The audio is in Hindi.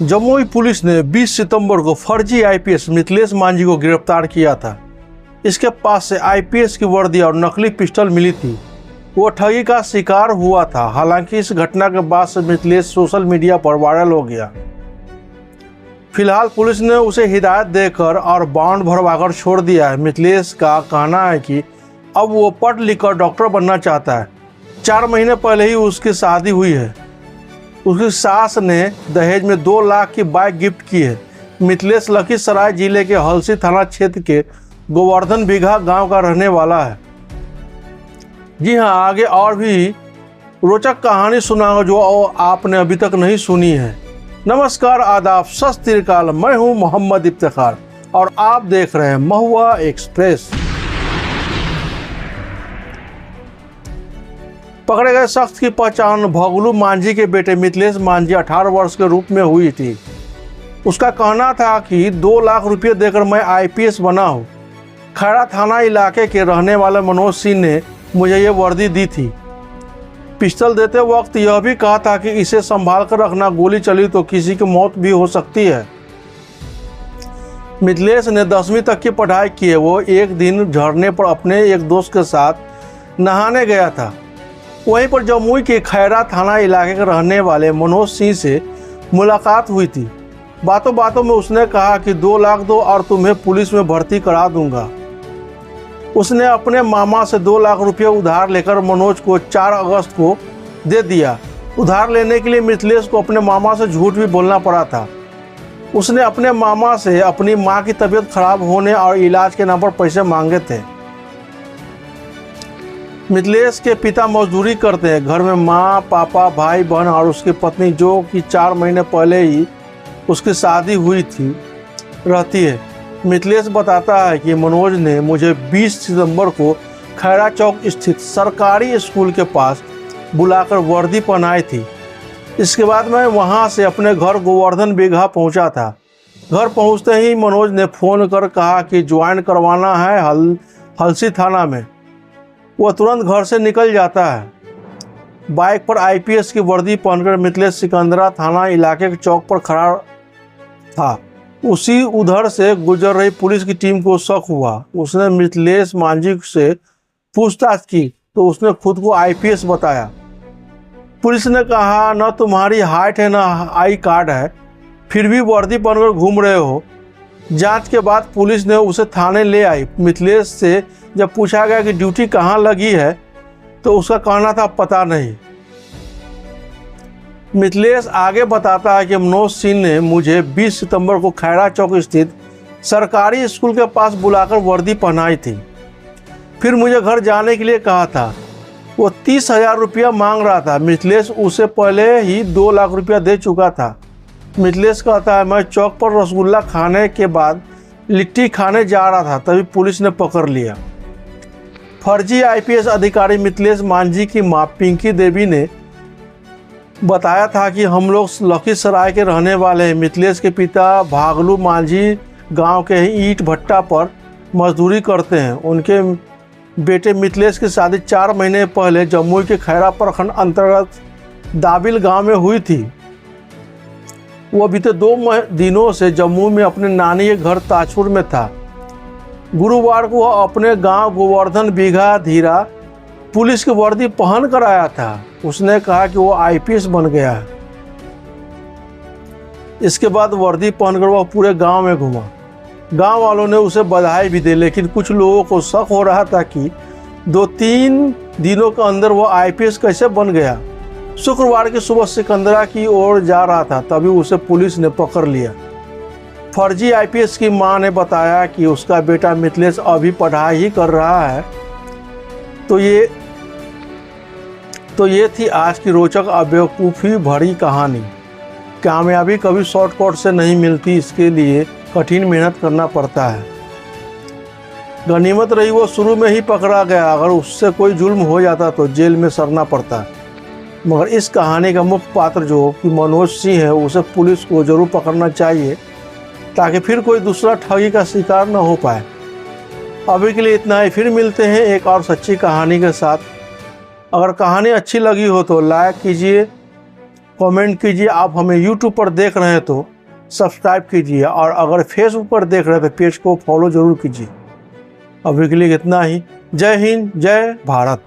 जमुई पुलिस ने 20 सितंबर को फर्जी आईपीएस मिथिलेश मांझी को गिरफ्तार किया था। इसके पास से आईपीएस की वर्दी और नकली पिस्टल मिली थी। वो ठगी का शिकार हुआ था। हालांकि इस घटना के बाद से मिथिलेश सोशल मीडिया पर वायरल हो गया। फिलहाल पुलिस ने उसे हिदायत देकर और बॉन्ड भरवाकर छोड़ दिया है। मिथिलेश का कहना है कि अब वो पढ़ लिख कर डॉक्टर बनना चाहता है। 4 महीने पहले ही उसकी शादी हुई है। उसकी सास ने दहेज में 2 लाख की बाइक गिफ्ट की है। मिथिलेश लखीसराय जिले के हलसी थाना क्षेत्र के गोवर्धन बीघा गांव का रहने वाला है। जी हाँ, आगे और भी रोचक कहानी सुनाऊंगा जो आपने अभी तक नहीं सुनी है। नमस्कार, आदाब, सत श्री अकाल। मैं हूं मोहम्मद इफ्तिखार और आप देख रहे हैं महुआ एक्सप्रेस। पकड़े गए शख्स की पहचान भगलू मांझी के बेटे मिथिलेश मांझी 18 वर्ष के रूप में हुई थी। उसका कहना था कि 2 लाख रुपये देकर मैं आईपीएस बना हूँ। खैरा थाना इलाके के रहने वाले मनोज सिंह ने मुझे ये वर्दी दी थी। पिस्टल देते वक्त यह भी कहा था कि इसे संभाल कर रखना, गोली चली तो किसी की मौत भी हो सकती है। मिथिलेश ने 10वीं तक की पढ़ाई की है। वो एक दिन झरने पर अपने एक दोस्त के साथ नहाने गया था। वहीं पर जमुई के खैरा थाना इलाके के रहने वाले मनोज सिंह से मुलाकात हुई थी। बातों बातों में उसने कहा कि 2 लाख दो और तुम्हें पुलिस में भर्ती करा दूंगा। उसने अपने मामा से 2 लाख रुपये उधार लेकर मनोज को 4 अगस्त को दे दिया। उधार लेने के लिए मिथिलेश को अपने मामा से झूठ भी बोलना पड़ा था। उसने अपने मामा से अपनी मां की तबीयत खराब होने और इलाज के नाम पर पैसे मांगे थे। मिथिलेश के पिता मजदूरी करते हैं। घर में माँ, पापा, भाई बहन और उसकी पत्नी, जो कि 4 महीने पहले ही उसकी शादी हुई थी, रहती है। मिथिलेश बताता है कि मनोज ने मुझे 20 सितंबर को खैरा चौक स्थित सरकारी स्कूल के पास बुलाकर वर्दी पहनाई थी। इसके बाद मैं वहां से अपने घर गोवर्धन बीघा पहुंचा था। घर पहुंचते ही मनोज ने फ़ोन कर कहा कि ज्वाइन करवाना है हलसी थाना में। वह तुरंत घर से निकल जाता है। बाइक पर आईपीएस की वर्दी पहनकर मिथिलेश सिकंदरा थाना इलाके के चौक पर खड़ा था। उसी उधर से गुजर रही पुलिस की टीम को शक हुआ। उसने मिथिलेश मांझी से पूछताछ की तो उसने खुद को आईपीएस बताया। पुलिस ने कहा, न तुम्हारी हाइट है न आई कार्ड है, फिर भी वर्दी पहनकर घूम रहे हो। जांच के बाद पुलिस ने उसे थाने ले आई। मिथिलेश से जब पूछा गया कि ड्यूटी कहाँ लगी है तो उसका कहना था पता नहीं। मिथिलेश आगे बताता है कि मनोज सिंह ने मुझे 20 सितंबर को खैरा चौक स्थित सरकारी स्कूल के पास बुलाकर वर्दी पहनाई थी। फिर मुझे घर जाने के लिए कहा था। वो 30,000 रुपया मांग रहा था। मिथिलेश उसे पहले ही 2 लाख रुपया दे चुका था। मिथिलेश कहता है, मैं चौक पर रसगुल्ला खाने के बाद लिट्टी खाने जा रहा था, तभी पुलिस ने पकड़ लिया। फर्जी आईपीएस अधिकारी मिथिलेश मांझी की मां पिंकी देवी ने बताया था कि हम लोग लखीसराय के रहने वाले हैं। मिथिलेश के पिता भागलू मांझी गांव के ही ईंट भट्टा पर मजदूरी करते हैं। उनके बेटे मिथिलेश की शादी 4 महीने पहले जमुई के खैरा प्रखंड अंतर्गत दाबिल गांव में हुई थी। वो बीते 2 दिनों से जम्मू में अपने नानी के घर ताजपुर में था। गुरुवार को वह अपने गांव गोवर्धन बीघा धीरा पुलिस की वर्दी पहन कर आया था। उसने कहा कि वो आईपीएस बन गया है। इसके बाद वर्दी पहनकर वह पूरे गांव में घूमा। गांव वालों ने उसे बधाई भी दी, लेकिन कुछ लोगों को शक हो रहा था कि 2-3 दिनों के अंदर वह आईपीएस कैसे बन गया। शुक्रवार की सुबह सिकंदरा की ओर जा रहा था, तभी उसे पुलिस ने पकड़ लिया। फर्जी आईपीएस की मां ने बताया कि उसका बेटा मिथिलेश अभी पढ़ाई ही कर रहा है। तो ये थी आज की रोचक बेवकूफ़ी भरी कहानी। कामयाबी कभी शॉर्टकट से नहीं मिलती, इसके लिए कठिन मेहनत करना पड़ता है। गनीमत रही वो शुरू में ही पकड़ा गया। अगर उससे कोई जुल्म हो जाता तो जेल में सड़ना पड़ता। मगर इस कहानी का मुख्य पात्र जो कि मनोज सिंह है, उसे पुलिस को ज़रूर पकड़ना चाहिए ताकि फिर कोई दूसरा ठगी का शिकार न हो पाए। अभी के लिए इतना ही। फिर मिलते हैं एक और सच्ची कहानी के साथ। अगर कहानी अच्छी लगी हो तो लाइक कीजिए, कमेंट कीजिए। आप हमें यूट्यूब पर देख रहे हैं तो सब्सक्राइब कीजिए, और अगर फेसबुक पर देख रहे हैं तो पेज को फॉलो ज़रूर कीजिए। अभी के लिए इतना ही। जय हिंद, जय भारत।